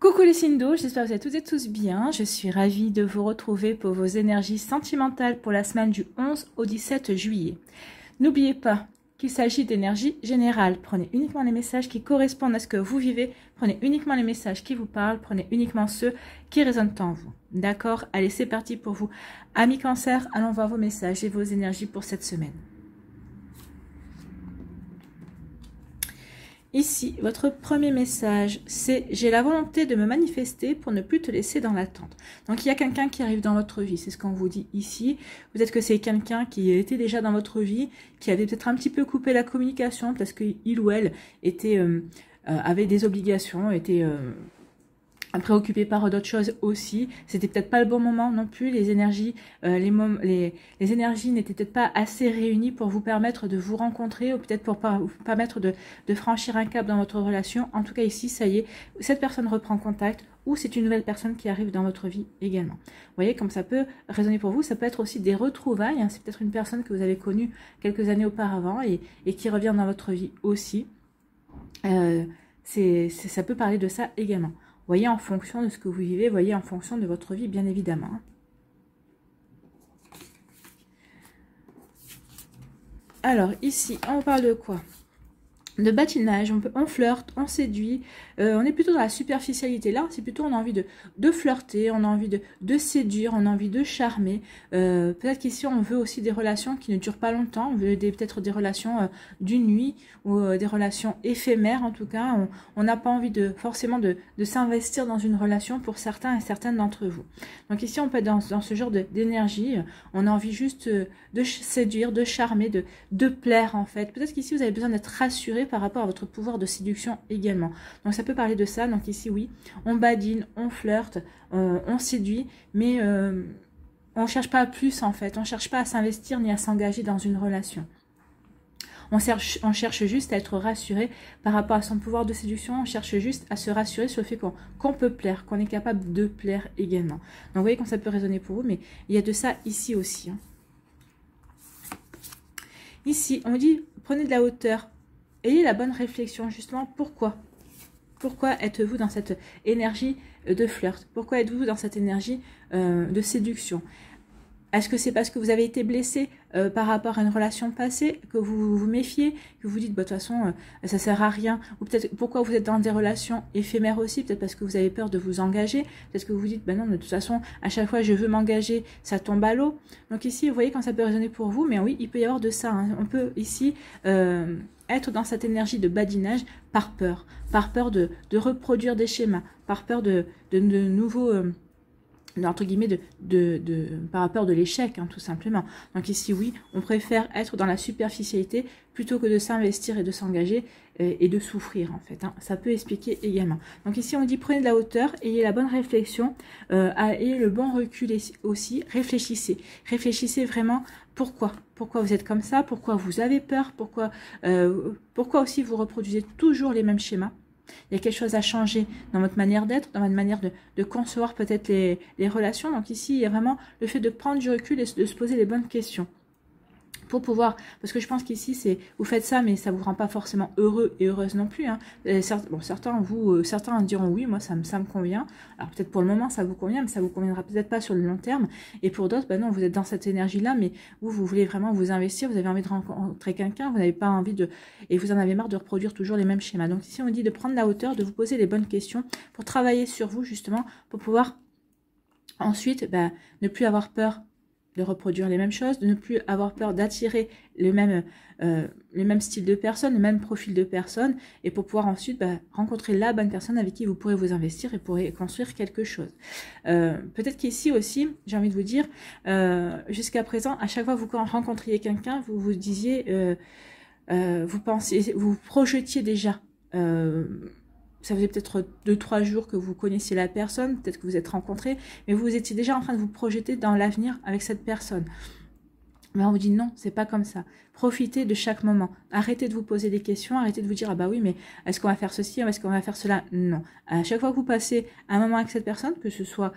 Coucou les signes d'eau, j'espère que vous êtes toutes et tous bien. Je suis ravie de vous retrouver pour vos énergies sentimentales pour la semaine du 11 au 17 juillet. N'oubliez pas qu'il s'agit d'énergie générale. Prenez uniquement les messages qui correspondent à ce que vous vivez. Prenez uniquement les messages qui vous parlent. Prenez uniquement ceux qui résonnent en vous. D'accord? Allez, c'est parti pour vous. Amis Cancer, allons voir vos messages et vos énergies pour cette semaine. Ici, votre premier message, c'est « J'ai la volonté de me manifester pour ne plus te laisser dans l'attente ». Donc, il y a quelqu'un qui arrive dans votre vie, c'est ce qu'on vous dit ici. Peut-être que c'est quelqu'un qui était déjà dans votre vie, qui avait peut-être un petit peu coupé la communication parce qu'il ou elle avait des obligations, était préoccupé par d'autres choses aussi. C'était peut-être pas le bon moment non plus. Les énergies, les énergies n'étaient peut-être pas assez réunies pour vous permettre de vous rencontrer ou peut-être pour vous permettre de franchir un cap dans votre relation. En tout cas ici, ça y est, cette personne reprend contact ou c'est une nouvelle personne qui arrive dans votre vie également. Vous voyez comme ça peut résonner pour vous. Ça peut être aussi des retrouvailles. Hein. C'est peut-être une personne que vous avez connue quelques années auparavant et qui revient dans votre vie aussi. Ça peut parler de ça également. Voyez en fonction de ce que vous vivez, voyez en fonction de votre vie, bien évidemment. Alors, ici, on parle de quoi? De badinage, on flirte, on séduit, on est plutôt dans la superficialité. Là, c'est plutôt on a envie de flirter, on a envie de séduire, on a envie de charmer. Peut-être qu'ici, on veut aussi des relations qui ne durent pas longtemps. On veut peut-être des relations d'une nuit ou des relations éphémères en tout cas. On n'a pas envie forcément de s'investir dans une relation pour certains et certaines d'entre vous. Donc ici, on peut être dans ce genre d'énergie. On a envie juste de séduire, de charmer, de plaire en fait. Peut-être qu'ici, vous avez besoin d'être rassuré par rapport à votre pouvoir de séduction également. Donc ça peut parler de ça. Donc ici oui, on badine, on flirte, on séduit, mais on cherche pas à plus en fait. On cherche pas à s'investir ni à s'engager dans une relation. On cherche juste à être rassuré par rapport à son pouvoir de séduction. On cherche juste à se rassurer sur le fait qu'on peut plaire, qu'on est capable de plaire également. Donc vous voyez comme ça peut résonner pour vous, mais il y a de ça ici aussi. Hein. Ici, on dit prenez de la hauteur. Ayez la bonne réflexion, justement, pourquoi? Pourquoi êtes-vous dans cette énergie de flirt? Pourquoi êtes-vous dans cette énergie de séduction? Est-ce que c'est parce que vous avez été blessé par rapport à une relation passée, que vous vous méfiez, que vous dites, bah, de toute façon, ça sert à rien? Ou peut-être pourquoi vous êtes dans des relations éphémères aussi, peut-être parce que vous avez peur de vous engager, peut-être que vous vous dites, bah non, de toute façon, à chaque fois je veux m'engager, ça tombe à l'eau. Donc ici, vous voyez quand ça peut résonner pour vous, mais oui, il peut y avoir de ça. Hein. On peut ici être dans cette énergie de badinage par peur de reproduire des schémas, par peur de nouveaux... entre guillemets par peur de l'échec, hein, tout simplement. Donc ici oui, on préfère être dans la superficialité plutôt que de s'investir et de s'engager et de souffrir en fait, hein. Ça peut expliquer également. Donc ici on dit prenez de la hauteur, ayez la bonne réflexion, ayez le bon recul aussi, réfléchissez vraiment pourquoi vous êtes comme ça, pourquoi vous avez peur, pourquoi aussi vous reproduisez toujours les mêmes schémas. Il y a quelque chose à changer dans votre manière d'être, dans votre manière de concevoir peut-être les relations. Donc ici, il y a vraiment le fait de prendre du recul et de se poser les bonnes questions. Pour pouvoir, parce que je pense qu'ici, vous faites ça, mais ça ne vous rend pas forcément heureux et heureuse non plus. Hein. Certains diront oui, moi ça me convient. Alors peut-être pour le moment ça vous convient, mais ça vous conviendra peut-être pas sur le long terme. Et pour d'autres, non, vous êtes dans cette énergie-là, mais vous voulez vraiment vous investir, vous avez envie de rencontrer quelqu'un, vous n'avez pas envie et vous en avez marre de reproduire toujours les mêmes schémas. Donc ici on dit de prendre la hauteur, de vous poser les bonnes questions pour travailler sur vous justement, pour pouvoir ensuite ne plus avoir peur de reproduire les mêmes choses, de ne plus avoir peur d'attirer le même style de personne, le même profil de personne, et pour pouvoir ensuite rencontrer la bonne personne avec qui vous pourrez vous investir et pourrez construire quelque chose. Peut-être qu'ici aussi, j'ai envie de vous dire, jusqu'à présent, à chaque fois que vous rencontriez quelqu'un, vous vous disiez, vous projetiez déjà, ça faisait peut-être 2-3 jours que vous connaissiez la personne, peut-être que vous êtes rencontrés, mais vous étiez déjà en train de vous projeter dans l'avenir avec cette personne. Mais on vous dit non, c'est pas comme ça. Profitez de chaque moment. Arrêtez de vous poser des questions, arrêtez de vous dire ah bah oui, mais est-ce qu'on va faire ceci, est-ce qu'on va faire cela? Non. À chaque fois que vous passez un moment avec cette personne, que ce soit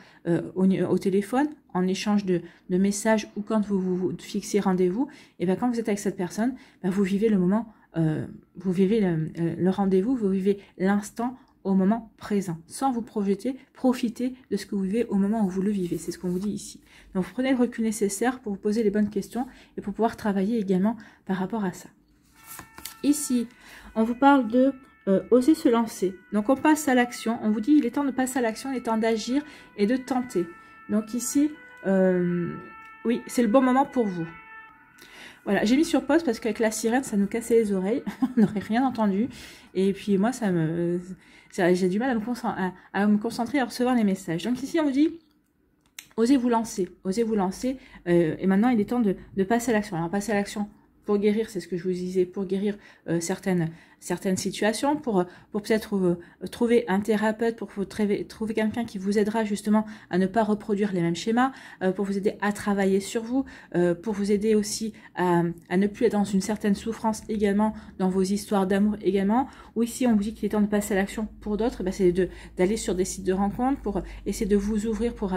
au téléphone, en échange de messages ou quand vous fixez rendez-vous, et quand vous êtes avec cette personne, vous vivez le moment, vous vivez le rendez-vous, vous vivez l'instant au moment présent, sans vous projeter, profitez de ce que vous vivez au moment où vous le vivez. C'est ce qu'on vous dit ici. Donc, prenez le recul nécessaire pour vous poser les bonnes questions et pour pouvoir travailler également par rapport à ça. Ici, on vous parle de oser se lancer. Donc, on passe à l'action. On vous dit, il est temps de passer à l'action, il est temps d'agir et de tenter. Donc, ici, oui, c'est le bon moment pour vous. Voilà, j'ai mis sur pause parce qu'avec la sirène, ça nous cassait les oreilles. On n'aurait rien entendu. Et puis, moi, j'ai du mal à me concentrer, à recevoir les messages. Donc, ici, on vous dit, osez vous lancer. Osez vous lancer. Et maintenant, il est temps de passer à l'action. Alors, passer à l'action pour guérir, c'est ce que je vous disais, pour guérir certaines situations, pour peut-être trouver un thérapeute, pour trouver quelqu'un qui vous aidera justement à ne pas reproduire les mêmes schémas, pour vous aider à travailler sur vous, pour vous aider aussi à ne plus être dans une certaine souffrance également, dans vos histoires d'amour également. Ou ici, on vous dit qu'il est temps de passer à l'action pour d'autres, c'est d'aller sur des sites de rencontres, pour essayer de vous ouvrir, pour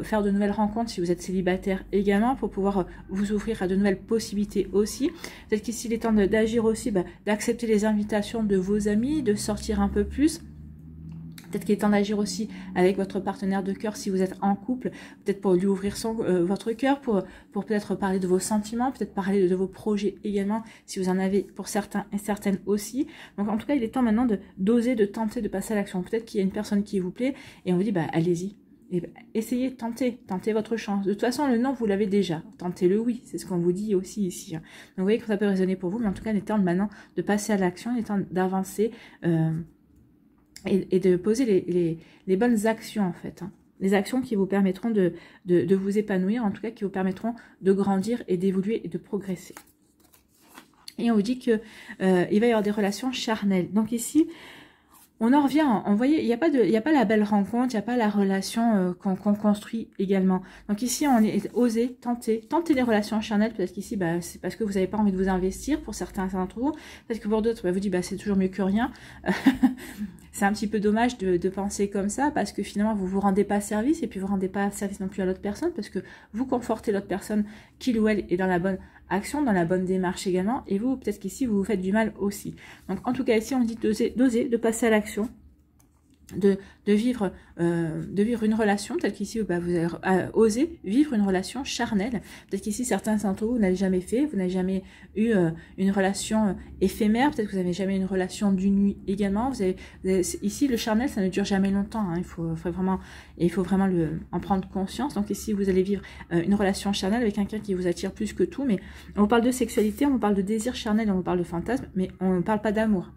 faire de nouvelles rencontres si vous êtes célibataire également, pour pouvoir vous ouvrir à de nouvelles possibilités aussi. Peut-être qu'ici, il est temps d'agir aussi, d'accepter les invitations de vos amis, de sortir un peu plus. Peut-être qu'il est temps d'agir aussi avec votre partenaire de cœur si vous êtes en couple, peut-être pour lui ouvrir votre cœur, pour peut-être parler de vos sentiments, peut-être parler de vos projets également, si vous en avez pour certains et certaines aussi. Donc en tout cas, il est temps maintenant d'oser, de tenter de passer à l'action. Peut-être qu'il y a une personne qui vous plaît et on vous dit, allez-y. Essayez, tentez votre chance. De toute façon, le non, vous l'avez déjà. Tentez le oui, c'est ce qu'on vous dit aussi ici. Donc vous voyez que ça peut résonner pour vous, mais en tout cas, il est temps maintenant de passer à l'action, il est temps d'avancer et de poser les bonnes actions en fait. Les actions qui vous permettront de vous épanouir, en tout cas qui vous permettront de grandir et d'évoluer et de progresser. Et on vous dit que il va y avoir des relations charnelles. Donc ici, on en revient, vous voyez, il n'y a pas la belle rencontre, il n'y a pas la relation qu'on construit également. Donc ici, on est osé tenter les relations charnelles, peut-être qu'ici, c'est parce que vous n'avez pas envie de vous investir pour certains d'entre vous, peut-être que pour d'autres, vous dites, c'est toujours mieux que rien. C'est un petit peu dommage de penser comme ça, parce que finalement, vous vous rendez pas service, et puis vous rendez pas service non plus à l'autre personne, parce que vous confortez l'autre personne, qu'il ou elle est dans la bonne action, dans la bonne démarche également, et vous, peut-être qu'ici, vous vous faites du mal aussi. Donc, en tout cas, ici, on dit d'oser, de passer à l'action, de vivre une relation, peut-être qu'ici vous avez osé vivre une relation charnelle, peut-être qu'ici certains d'entre vous n'avez jamais fait, vous n'avez jamais eu une relation éphémère, peut-être que vous n'avez jamais eu une relation d'une nuit également, ici le charnel ça ne dure jamais longtemps, il faut vraiment en prendre conscience. Donc ici vous allez vivre une relation charnelle avec quelqu'un qui vous attire plus que tout, mais on vous parle de sexualité, on vous parle de désir charnel, on vous parle de fantasme, mais on ne parle pas d'amour.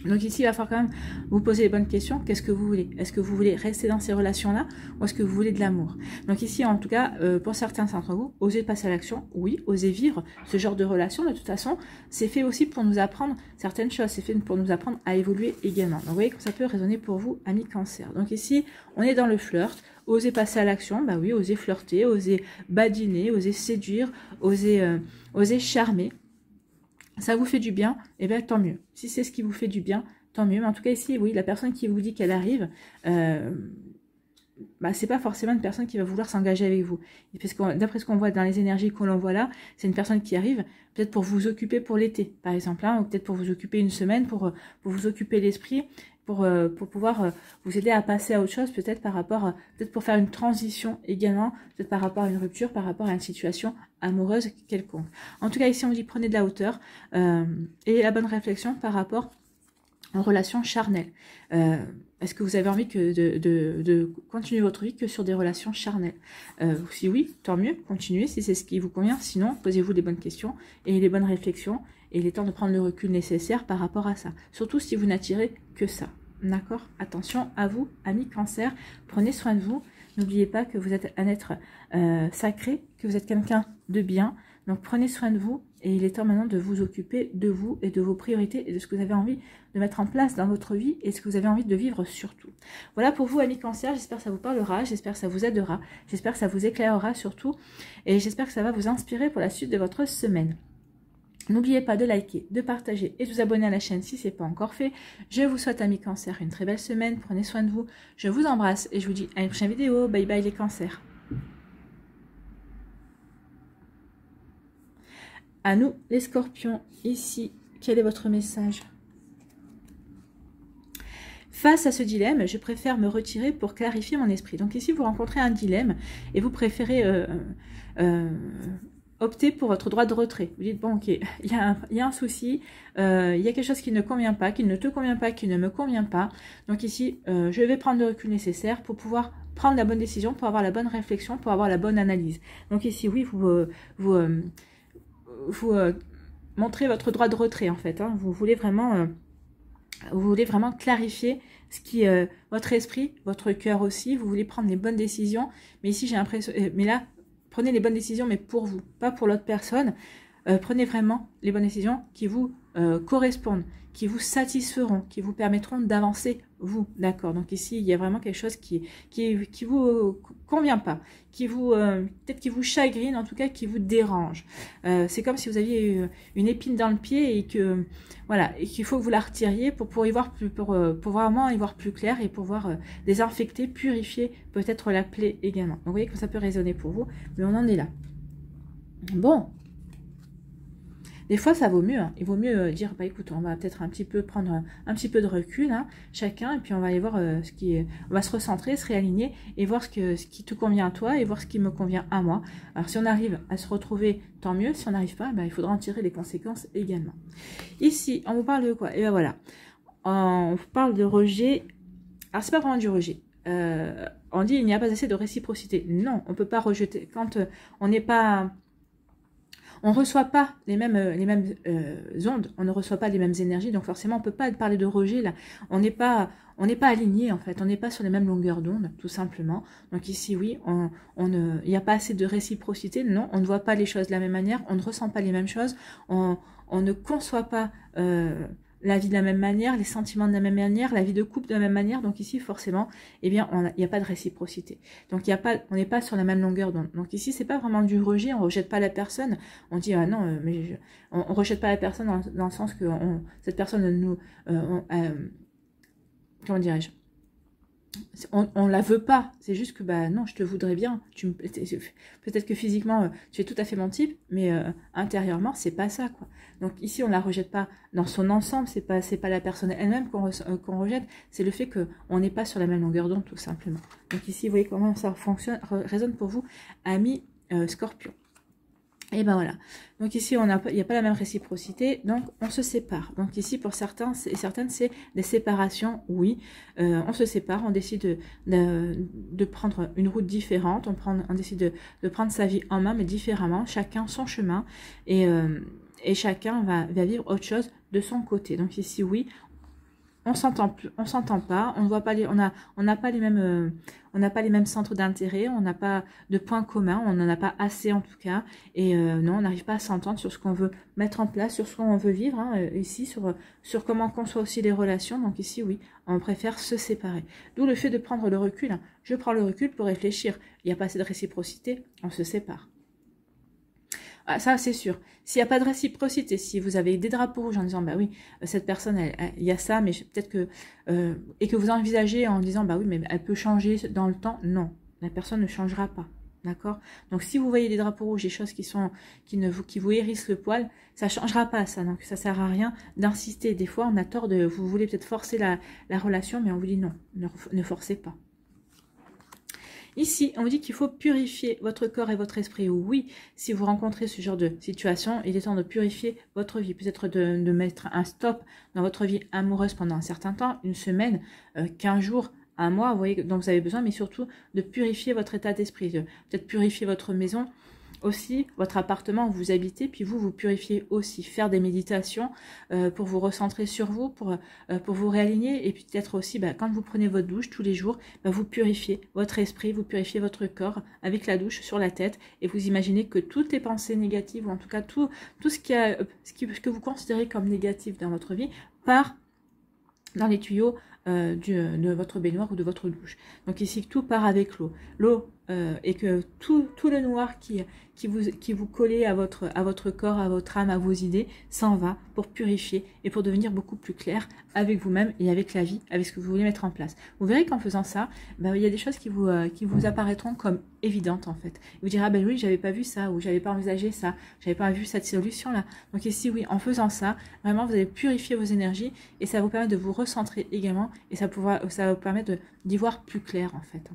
Donc ici, il va falloir quand même vous poser les bonnes questions. Qu'est-ce que vous voulez? Est-ce que vous voulez rester dans ces relations-là ou est-ce que vous voulez de l'amour? Donc ici, en tout cas, pour certains d'entre vous, osez passer à l'action. Oui, osez vivre ce genre de relation. De toute façon, c'est fait aussi pour nous apprendre certaines choses. C'est fait pour nous apprendre à évoluer également. Donc vous voyez que ça peut résonner pour vous, amis cancer. Donc ici, on est dans le flirt. Osez passer à l'action. Bah oui, osez flirter, osez badiner, osez séduire, osez charmer. Ça vous fait du bien, et bien tant mieux. Si c'est ce qui vous fait du bien, tant mieux. Mais en tout cas ici, oui, la personne qui vous dit qu'elle arrive, c'est pas forcément une personne qui va vouloir s'engager avec vous. D'après ce qu'on voit dans les énergies qu'on l'on voit là, c'est une personne qui arrive peut-être pour vous occuper pour l'été, par exemple, ou peut-être pour vous occuper une semaine, pour vous occuper l'esprit, pour pouvoir vous aider à passer à autre chose, peut-être peut-être pour faire une transition également, peut-être par rapport à une rupture, par rapport à une situation amoureuse quelconque. En tout cas, ici, on dit prenez de la hauteur et la bonne réflexion par rapport aux relations charnelles. Est-ce que vous avez envie de continuer votre vie que sur des relations charnelles? Si oui, tant mieux, continuez si c'est ce qui vous convient. Sinon, posez-vous les bonnes questions et les bonnes réflexions. Et il est temps de prendre le recul nécessaire par rapport à ça. Surtout si vous n'attirez que ça. D'accord? Attention à vous, amis cancer. Prenez soin de vous. N'oubliez pas que vous êtes un être sacré, que vous êtes quelqu'un de bien. Donc prenez soin de vous. Et il est temps maintenant de vous occuper de vous et de vos priorités et de ce que vous avez envie de mettre en place dans votre vie et ce que vous avez envie de vivre surtout. Voilà pour vous, amis cancer. J'espère que ça vous parlera. J'espère que ça vous aidera. J'espère que ça vous éclairera surtout. Et j'espère que ça va vous inspirer pour la suite de votre semaine. N'oubliez pas de liker, de partager et de vous abonner à la chaîne si ce n'est pas encore fait. Je vous souhaite, amis cancer, une très belle semaine. Prenez soin de vous. Je vous embrasse et je vous dis à une prochaine vidéo. Bye bye les cancers. À nous les scorpions, ici, quel est votre message? Face à ce dilemme, je préfère me retirer pour clarifier mon esprit. Donc ici, vous rencontrez un dilemme et vous préférez opter pour votre droit de retrait. Vous dites, bon, ok, il y a un souci, il y a quelque chose qui ne convient pas, qui ne te convient pas, qui ne me convient pas. Donc ici, je vais prendre le recul nécessaire pour pouvoir prendre la bonne décision, pour avoir la bonne réflexion, pour avoir la bonne analyse. Donc ici, oui, vous montrez votre droit de retrait, en fait. Hein. Vous voulez vraiment clarifier ce qui votre esprit, votre cœur aussi. Vous voulez prendre les bonnes décisions. Mais ici, j'ai l'impression... mais là, prenez les bonnes décisions, mais pour vous, pas pour l'autre personne. Prenez vraiment les bonnes décisions qui vous correspondent, qui vous satisferont, qui vous permettront d'avancer, vous. D'accord. Donc ici, il y a vraiment quelque chose qui vous convient pas, qui vous peut-être qui vous chagrine, en tout cas qui vous dérange. C'est comme si vous aviez une épine dans le pied et que voilà, et qu'il faut que vous la retiriez pour y voir plus, pour vraiment y voir plus clair et pouvoir désinfecter, purifier peut-être la plaie également. Donc vous voyez que ça peut résonner pour vous, mais on en est là. Bon. Des fois, ça vaut mieux. Hein. Il vaut mieux dire, bah écoute, on va peut-être un petit peu prendre un petit peu de recul, hein, chacun, et puis on va aller voir on va se recentrer, se réaligner et voir ce qui te convient à toi et voir ce qui me convient à moi. Alors, si on arrive à se retrouver, tant mieux. Si on n'arrive pas, bah, il faudra en tirer les conséquences également. Ici, on vous parle de quoi? Et ben voilà, on vous parle de rejet. Alors, c'est pas vraiment du rejet. On dit il n'y a pas assez de réciprocité. Non, on peut pas rejeter quand on n'est pas. On ne reçoit pas les mêmes ondes, on ne reçoit pas les mêmes énergies, donc forcément on ne peut pas parler de rejet là. On n'est pas alignés en fait, on n'est pas sur les mêmes longueurs d'onde, tout simplement. Donc ici oui, il n'y a pas assez de réciprocité, non, on ne voit pas les choses de la même manière, on ne ressent pas les mêmes choses, on ne conçoit pas la vie de la même manière, les sentiments de la même manière, la vie de couple de la même manière. Donc ici, forcément, eh bien, il n'y a pas de réciprocité. Donc on n'est pas sur la même longueur d'onde. Donc ici, c'est pas vraiment du rejet. On rejette pas la personne. On dit ah non, mais on rejette pas la personne dans le sens que cette personne nous, comment dirais-je? On la veut pas, c'est juste que bah non, je te voudrais bien. Peut-être que physiquement tu es tout à fait mon type, mais intérieurement c'est pas ça quoi. Donc ici on la rejette pas dans son ensemble, c'est pas la personne elle-même qu'on rejette, c'est le fait que on n'est pas sur la même longueur d'onde tout simplement. Donc ici vous voyez comment ça fonctionne, résonne pour vous, amis Scorpion. Et ben voilà, donc ici il n'y a pas la même réciprocité, donc on se sépare. Donc ici pour certains et certaines c'est des séparations, oui, on se sépare, on décide de prendre une route différente, on décide de prendre sa vie en main mais différemment, chacun son chemin et chacun va vivre autre chose de son côté. Donc ici oui, on s'entend pas, on voit pas on n'a pas les mêmes centres d'intérêt, on n'a pas de points communs, on n'en a pas assez en tout cas, et non, on n'arrive pas à s'entendre sur ce qu'on veut mettre en place, sur ce qu'on veut vivre, hein, ici, sur comment conçoit aussi les relations. Donc ici, oui, on préfère se séparer. D'où le fait de prendre le recul. Hein. Je prends le recul pour réfléchir. Il n'y a pas assez de réciprocité, on se sépare. Ah, ça, c'est sûr. S'il n'y a pas de réciprocité, si vous avez des drapeaux rouges en disant, bah oui, cette personne, il y a ça, mais peut-être que... et que vous envisagez en disant, bah oui, mais elle peut changer dans le temps. Non, la personne ne changera pas. D'accord? Donc, si vous voyez des drapeaux rouges, des choses qui vous hérissent le poil, ça ne changera pas, ça. Donc, ça ne sert à rien d'insister. Des fois, on a tort vous voulez peut-être forcer la relation, mais on vous dit non, ne forcez pas. Ici, on vous dit qu'il faut purifier votre corps et votre esprit. Oui, si vous rencontrez ce genre de situation, il est temps de purifier votre vie. Peut-être de mettre un stop dans votre vie amoureuse pendant un certain temps, une semaine, 15 jours, un mois, vous voyez, dont vous avez besoin, mais surtout de purifier votre état d'esprit. Peut-être purifier votre maison, aussi votre appartement où vous habitez, puis vous purifiez aussi, faire des méditations pour vous recentrer sur vous, pour vous réaligner, et puis peut-être aussi quand vous prenez votre douche tous les jours, vous purifiez votre esprit, vous purifiez votre corps avec la douche sur la tête, et vous imaginez que toutes les pensées négatives, ou en tout cas tout ce que vous considérez comme négatif dans votre vie, part dans les tuyaux de votre baignoire ou de votre douche. Donc ici, tout part avec l'eau. L'eau et que tout le noir qui vous collait à votre corps, à votre âme, à vos idées, s'en va pour purifier et pour devenir beaucoup plus clair avec vous-même et avec la vie, avec ce que vous voulez mettre en place. Vous verrez qu'en faisant ça, il y a des choses qui vous apparaîtront comme évidentes en fait. Vous direz, ah ben oui, j'avais pas vu ça, ou j'avais pas envisagé ça, j'avais pas vu cette solution-là. Donc ici, oui, en faisant ça, vraiment, vous allez purifier vos énergies et ça vous permet de vous recentrer également et ça va vous permettre d'y voir plus clair en fait.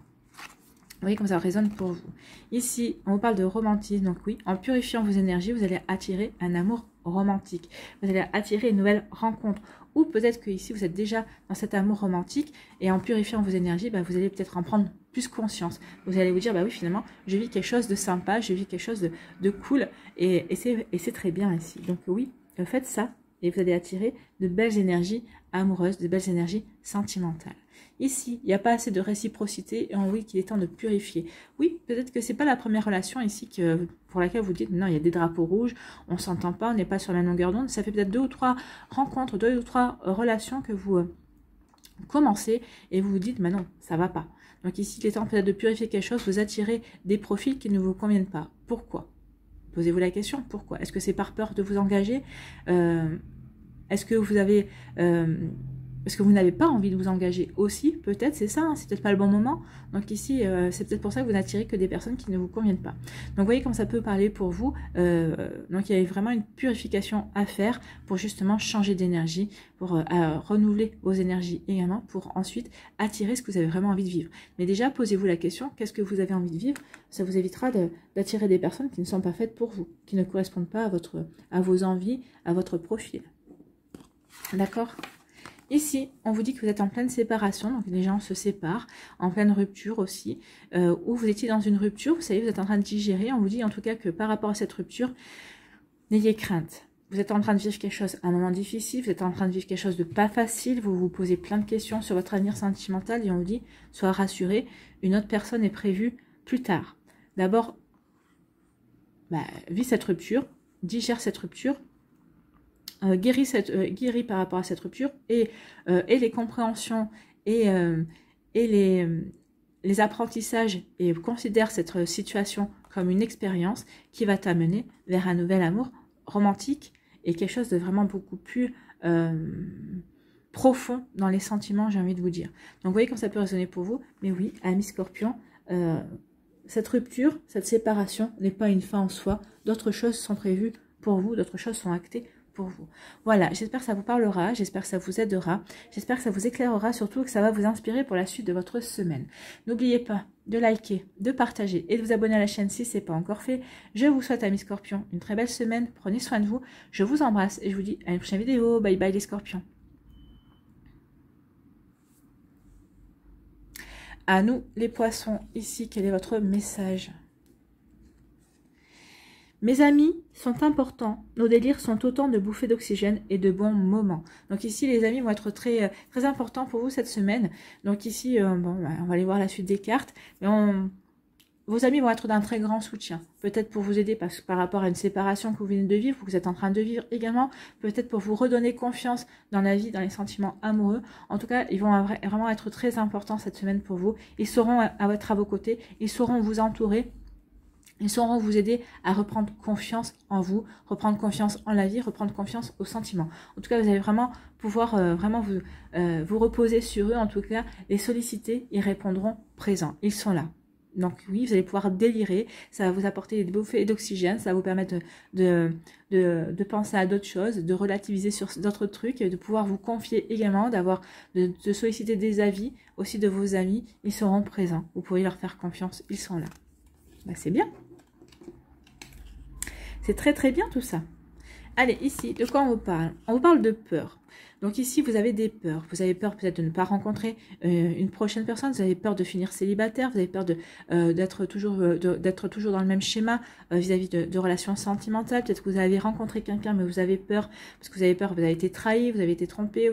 Vous voyez comme ça résonne pour vous. Ici, on vous parle de romantisme. Donc oui, en purifiant vos énergies, vous allez attirer un amour romantique. Vous allez attirer une nouvelle rencontre. Ou peut-être que ici, vous êtes déjà dans cet amour romantique. Et en purifiant vos énergies, vous allez peut-être en prendre plus conscience. Vous allez vous dire, oui, finalement, je vis quelque chose de sympa, je vis quelque chose de cool. Et c'est très bien ici. Donc oui, faites ça. Et vous allez attirer de belles énergies amoureuses, de belles énergies sentimentales. Ici, il n'y a pas assez de réciprocité et on dit qu'il est temps de purifier. Oui, peut-être que c'est pas la première relation ici pour laquelle vous dites non, il y a des drapeaux rouges, on ne s'entend pas, on n'est pas sur la même longueur d'onde. Ça fait peut-être 2 ou 3 rencontres, 2 ou 3 relations que vous commencez et vous vous dites non, ça va pas. Donc ici, il est temps peut-être de purifier quelque chose, vous attirez des profils qui ne vous conviennent pas. Pourquoi? Posez-vous la question, pourquoi? Est-ce que c'est par peur de vous engager? Est-ce que vous avez... Est-ce que vous n'avez pas envie de vous engager aussi? Peut-être, c'est ça, hein, c'est peut-être pas le bon moment. Donc ici, c'est peut-être pour ça que vous n'attirez que des personnes qui ne vous conviennent pas. Donc vous voyez comme ça peut parler pour vous. Donc il y a vraiment une purification à faire pour justement changer d'énergie, pour renouveler vos énergies également, pour ensuite attirer ce que vous avez vraiment envie de vivre. Mais déjà, posez-vous la question, qu'est-ce que vous avez envie de vivre? Ça vous évitera d'attirer des personnes qui ne sont pas faites pour vous, qui ne correspondent pas à vos envies, à votre profil. D'accord? Ici, on vous dit que vous êtes en pleine séparation, donc les gens se séparent, en pleine rupture aussi, ou vous étiez dans une rupture, vous savez, vous êtes en train de digérer, on vous dit en tout cas que par rapport à cette rupture, n'ayez crainte. Vous êtes en train de vivre quelque chose, un moment difficile, vous êtes en train de vivre quelque chose de pas facile, vous vous posez plein de questions sur votre avenir sentimental et on vous dit, soyez rassurés, une autre personne est prévue plus tard. D'abord, vis cette rupture, digère cette rupture, guérit par rapport à cette rupture et les compréhensions et les apprentissages et considère cette situation comme une expérience qui va t'amener vers un nouvel amour romantique et quelque chose de vraiment beaucoup plus profond dans les sentiments, j'ai envie de vous dire. Donc vous voyez comme ça peut résonner pour vous, mais oui, amis Scorpion, cette rupture, cette séparation n'est pas une fin en soi, d'autres choses sont prévues pour vous, d'autres choses sont actées pour vous. Voilà, j'espère que ça vous parlera, j'espère que ça vous aidera, j'espère que ça vous éclairera, surtout que ça va vous inspirer pour la suite de votre semaine. N'oubliez pas de liker, de partager et de vous abonner à la chaîne si ce n'est pas encore fait. Je vous souhaite, amis Scorpions, une très belle semaine, prenez soin de vous, je vous embrasse et je vous dis à une prochaine vidéo. Bye bye les Scorpions. À nous les poissons, ici, quel est votre message ? Mes amis sont importants, nos délires sont autant de bouffées d'oxygène et de bons moments. Donc ici, les amis vont être très, très importants pour vous cette semaine. Donc ici, on va aller voir la suite des cartes. Mais vos amis vont être d'un très grand soutien. Peut-être pour vous aider par rapport à une séparation que vous venez de vivre, ou que vous êtes en train de vivre également. Peut-être pour vous redonner confiance dans la vie, dans les sentiments amoureux. En tout cas, ils vont vraiment être très importants cette semaine pour vous. Ils sauront être à vos côtés, ils sauront vous entourer. Ils sauront vous aider à reprendre confiance en vous, reprendre confiance en la vie, reprendre confiance aux sentiments. En tout cas, vous allez vraiment pouvoir vous reposer sur eux. En tout cas, les solliciter, ils répondront présents. Ils sont là. Donc oui, vous allez pouvoir délirer. Ça va vous apporter des bouffées d'oxygène. Ça va vous permettre de penser à d'autres choses, de relativiser sur d'autres trucs, de pouvoir vous confier également, de solliciter des avis aussi de vos amis. Ils seront présents. Vous pourrez leur faire confiance. Ils sont là. C'est bien. C'est très très bien tout ça. Allez, ici, de quoi on vous parle? On vous parle de peur. Donc ici, vous avez des peurs. Vous avez peur peut-être de ne pas rencontrer une prochaine personne. Vous avez peur de finir célibataire. Vous avez peur d'être toujours dans le même schéma vis-à-vis de relations sentimentales. Peut-être que vous avez rencontré quelqu'un, mais vous avez peur parce que vous avez peur, vous avez été trahi, vous avez été trompé,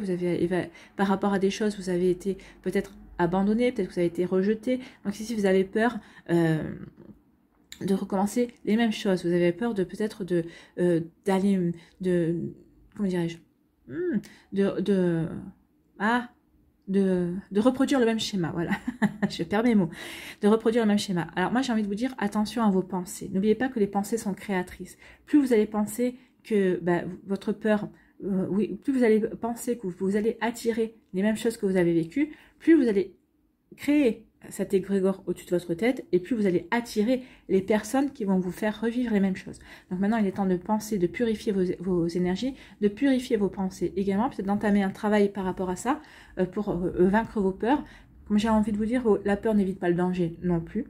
par rapport à des choses, vous avez été peut-être abandonné, peut-être que vous avez été rejeté. Donc ici, vous avez peur de recommencer les mêmes choses. Vous avez peur de peut-être comment dirais-je, de reproduire le même schéma, voilà, je perds mes mots, de reproduire le même schéma. Alors moi j'ai envie de vous dire, attention à vos pensées. N'oubliez pas que les pensées sont créatrices. Plus vous allez penser que votre peur, oui, plus vous allez penser que vous allez attirer les mêmes choses que vous avez vécues, plus vous allez créer cet égrégore au-dessus de votre tête, et plus vous allez attirer les personnes qui vont vous faire revivre les mêmes choses. Donc maintenant, il est temps de penser, de purifier vos énergies, de purifier vos pensées également, peut-être d'entamer un travail par rapport à ça, pour vaincre vos peurs. Comme j'ai envie de vous dire, la peur n'évite pas le danger non plus.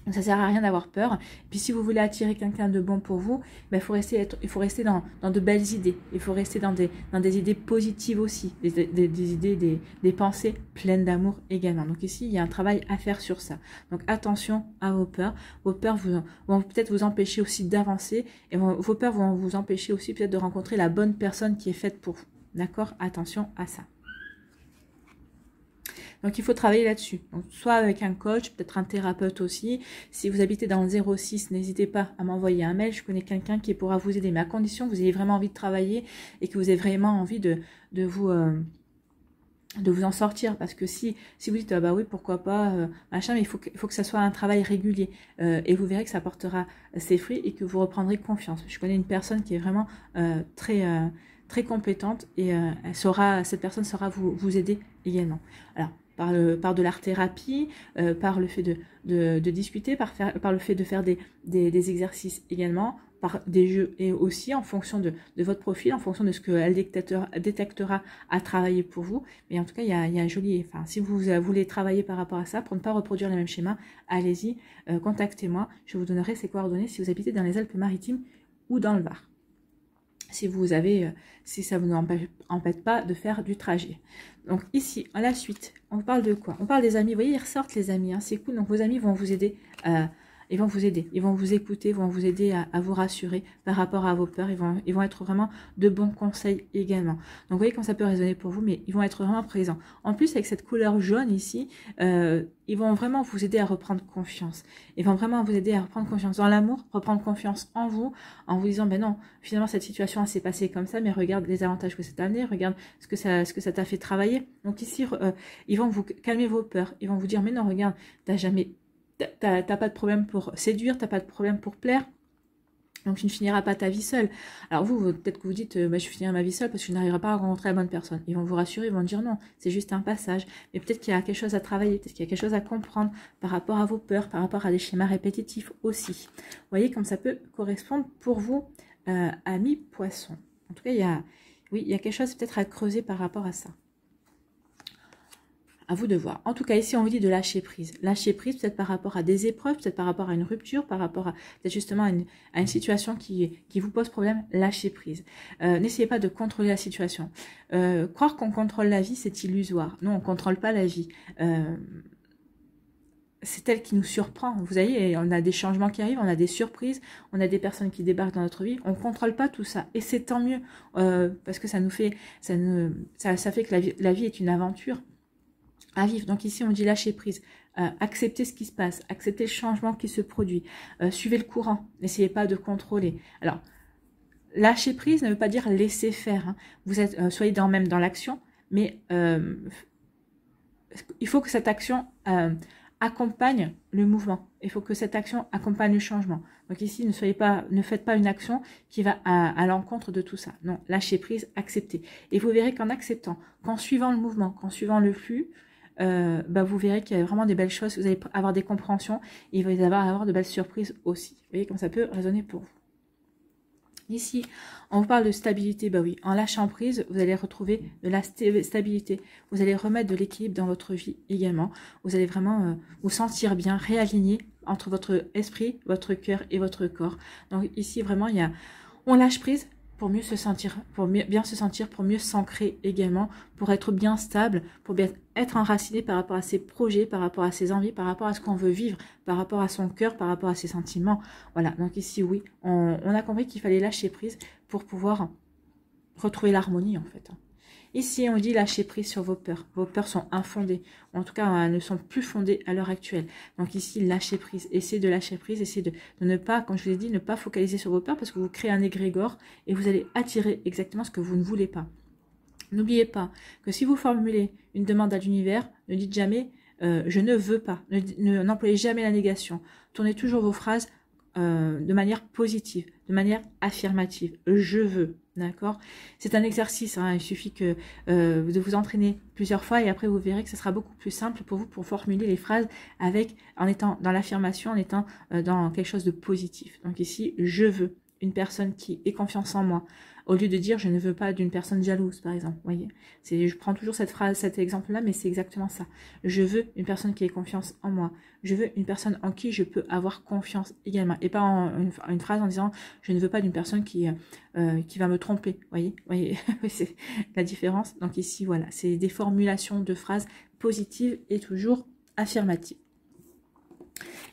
Donc ça sert à rien d'avoir peur. Et puis si vous voulez attirer quelqu'un de bon pour vous, il faut rester dans de belles idées. Il faut rester dans des idées positives aussi, des idées, des pensées pleines d'amour également. Donc ici, il y a un travail à faire sur ça. Donc attention à vos peurs. Vos peurs vont peut-être vous empêcher aussi d'avancer. Et vos peurs vont vous empêcher aussi peut-être de rencontrer la bonne personne qui est faite pour vous. D'accord? Attention à ça. Donc, il faut travailler là-dessus. Donc, soit avec un coach, peut-être un thérapeute aussi. Si vous habitez dans le 06, n'hésitez pas à m'envoyer un mail. Je connais quelqu'un qui pourra vous aider. Mais à condition que vous ayez vraiment envie de travailler et que vous ayez vraiment envie de vous en sortir. Parce que si vous dites, ah bah oui, pourquoi pas, machin, mais il faut que ça soit un travail régulier. Et vous verrez que ça portera ses fruits et que vous reprendrez confiance. Je connais une personne qui est vraiment très compétente et cette personne saura vous aider également. Alors, par de l'art-thérapie, par le fait de discuter, par le fait de faire des exercices également, par des jeux et aussi en fonction de votre profil, en fonction de ce que elle détectera à travailler pour vous. Mais en tout cas, il y a un joli... Enfin, si vous voulez travailler par rapport à ça, pour ne pas reproduire les mêmes schémas, allez-y, contactez-moi. Je vous donnerai ces coordonnées si vous habitez dans les Alpes-Maritimes ou dans le Var. Si ça vous empêche pas de faire du trajet. Donc ici, à la suite, on parle de quoi? On parle des amis. Vous voyez, ils ressortent les amis, hein, c'est cool. Donc vos amis vont vous aider, ils vont vous écouter, vont vous aider à vous rassurer par rapport à vos peurs. Ils vont être vraiment de bons conseils également. Donc vous voyez quand ça peut résonner pour vous, mais ils vont être vraiment présents. En plus, avec cette couleur jaune ici, ils vont vraiment vous aider à reprendre confiance. Ils vont vraiment vous aider à reprendre confiance dans l'amour, reprendre confiance en vous disant, ben non, finalement cette situation s'est passée comme ça, mais regarde les avantages que ça t'a amené, regarde ce que ça t'a fait travailler. Donc ici, ils vont vous calmer vos peurs, ils vont vous dire, mais non, regarde, t'as pas de problème pour séduire, t'as pas de problème pour plaire. Donc, tu ne finiras pas ta vie seule. Alors, peut-être que vous dites, je finirai ma vie seule parce que je n'arriverai pas à rencontrer la bonne personne. Ils vont vous rassurer, ils vont dire non, c'est juste un passage. Mais peut-être qu'il y a quelque chose à travailler, peut-être qu'il y a quelque chose à comprendre par rapport à vos peurs, par rapport à des schémas répétitifs aussi. Vous voyez comme ça peut correspondre pour vous, amis poissons. En tout cas, il y a quelque chose peut-être à creuser par rapport à ça. À vous de voir. En tout cas, ici, on vous dit de lâcher prise. Lâcher prise, peut-être par rapport à des épreuves, peut-être par rapport à une rupture, par rapport à peut-être justement à une situation qui vous pose problème. Lâcher prise. N'essayez pas de contrôler la situation. Croire qu'on contrôle la vie, c'est illusoire. Non, on ne contrôle pas la vie. C'est elle qui nous surprend. Vous voyez, on a des changements qui arrivent, on a des surprises, on a des personnes qui débarquent dans notre vie. On ne contrôle pas tout ça. Et c'est tant mieux. Parce que ça fait que la vie est une aventure à vivre. Donc ici, on dit lâcher prise, accepter ce qui se passe, accepter le changement qui se produit, suivez le courant, n'essayez pas de contrôler. Alors, lâcher prise ne veut pas dire laisser faire. Hein. Vous êtes, soyez même dans l'action, mais il faut que cette action accompagne le mouvement. Il faut que cette action accompagne le changement. Donc ici, ne faites pas une action qui va à l'encontre de tout ça. Non, lâchez prise, acceptez. Et vous verrez qu'en acceptant, qu'en suivant le mouvement, qu'en suivant le flux, vous verrez qu'il y a vraiment des belles choses, vous allez avoir des compréhensions et il va y avoir de belles surprises aussi. Vous voyez comme ça peut résonner pour vous. Ici, on vous parle de stabilité. Bah oui, en lâchant prise, vous allez retrouver de la stabilité. Vous allez remettre de l'équilibre dans votre vie également. Vous allez vraiment vous sentir bien, réaligné entre votre esprit, votre cœur et votre corps. Donc ici, vraiment, on lâche prise pour mieux se sentir, bien se sentir, pour mieux s'ancrer également, pour être bien stable, pour bien être enraciné par rapport à ses projets, par rapport à ses envies, par rapport à ce qu'on veut vivre, par rapport à son cœur, par rapport à ses sentiments. Voilà, donc ici, oui, on a compris qu'il fallait lâcher prise pour pouvoir retrouver l'harmonie, en fait. Ici, on dit lâcher prise sur vos peurs. Vos peurs sont infondées. En tout cas, elles ne sont plus fondées à l'heure actuelle. Donc ici, lâcher prise. Essayez de lâcher prise. Essayez de ne pas, comme je vous l'ai dit, ne pas focaliser sur vos peurs parce que vous créez un égrégore et vous allez attirer exactement ce que vous ne voulez pas. N'oubliez pas que si vous formulez une demande à l'univers, ne dites jamais je ne veux pas. N'employez jamais la négation. Tournez toujours vos phrases de manière positive, de manière affirmative. Je veux, d'accord? C'est un exercice, hein, il suffit que de vous entraîner plusieurs fois et après vous verrez que ce sera beaucoup plus simple pour vous pour formuler les phrases en étant dans l'affirmation, en étant dans quelque chose de positif. Donc ici, je veux une personne qui ait confiance en moi, au lieu de dire je ne veux pas d'une personne jalouse, par exemple. Vous voyez, je prends toujours cette phrase, cet exemple-là, mais c'est exactement ça. Je veux une personne qui ait confiance en moi. Je veux une personne en qui je peux avoir confiance également. Et pas une phrase en disant je ne veux pas d'une personne qui va me tromper. Vous voyez c'est la différence. Donc ici, voilà, c'est des formulations de phrases positives et toujours affirmatives.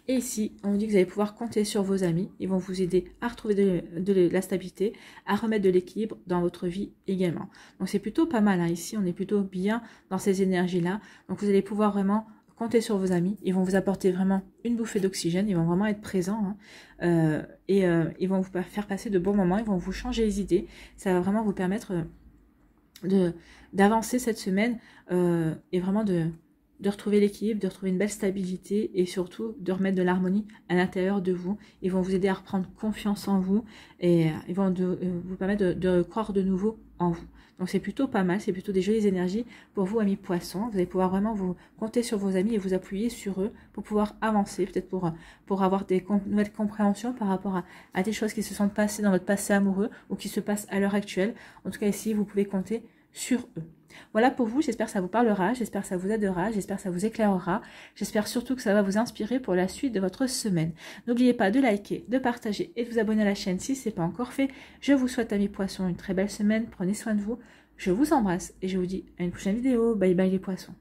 Et ici, on vous dit que vous allez pouvoir compter sur vos amis. Ils vont vous aider à retrouver de la stabilité, à remettre de l'équilibre dans votre vie également. Donc c'est plutôt pas mal. Hein. Ici, on est plutôt bien dans ces énergies-là. Donc vous allez pouvoir vraiment compter sur vos amis. Ils vont vous apporter vraiment une bouffée d'oxygène. Ils vont vraiment être présents. Hein. Ils vont vous faire passer de bons moments. Ils vont vous changer les idées. Ça va vraiment vous permettre d'avancer cette semaine et vraiment de retrouver l'équilibre, de retrouver une belle stabilité et surtout de remettre de l'harmonie à l'intérieur de vous. Ils vont vous aider à reprendre confiance en vous et ils vont vous permettre de croire de nouveau en vous. Donc c'est plutôt pas mal, c'est plutôt des jolies énergies pour vous, amis poissons. Vous allez pouvoir vraiment vous compter sur vos amis et vous appuyer sur eux pour pouvoir avancer, peut-être pour avoir des nouvelles compréhensions par rapport à des choses qui se sont passées dans votre passé amoureux ou qui se passent à l'heure actuelle. En tout cas ici, vous pouvez compter sur eux. Voilà pour vous, j'espère que ça vous parlera, j'espère que ça vous aidera, j'espère que ça vous éclairera, j'espère surtout que ça va vous inspirer pour la suite de votre semaine. N'oubliez pas de liker, de partager et de vous abonner à la chaîne si ce n'est pas encore fait. Je vous souhaite, amis poissons, une très belle semaine, prenez soin de vous, je vous embrasse et je vous dis à une prochaine vidéo. Bye bye les poissons.